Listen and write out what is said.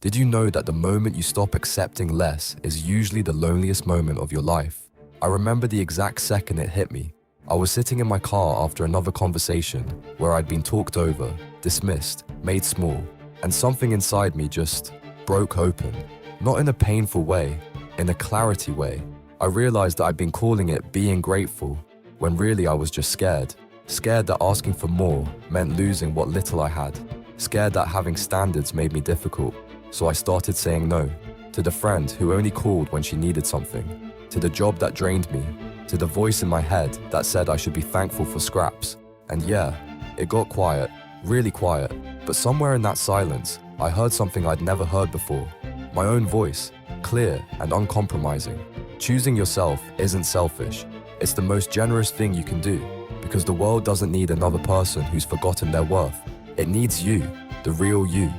Did you know that the moment you stop accepting less is usually the loneliest moment of your life? I remember the exact second it hit me. I was sitting in my car after another conversation where I'd been talked over, dismissed, made small, and something inside me just broke open. Not in a painful way, in a clarity way. I realized that I'd been calling it being grateful, when really I was just scared. Scared that asking for more meant losing what little I had. Scared that having standards made me difficult. So I started saying no. To the friend who only called when she needed something. To the job that drained me. To the voice in my head that said I should be thankful for scraps. And yeah, it got quiet, really quiet. But somewhere in that silence, I heard something I'd never heard before. My own voice, clear and uncompromising. Choosing yourself isn't selfish. It's the most generous thing you can do, because the world doesn't need another person who's forgotten their worth. It needs you, the real you.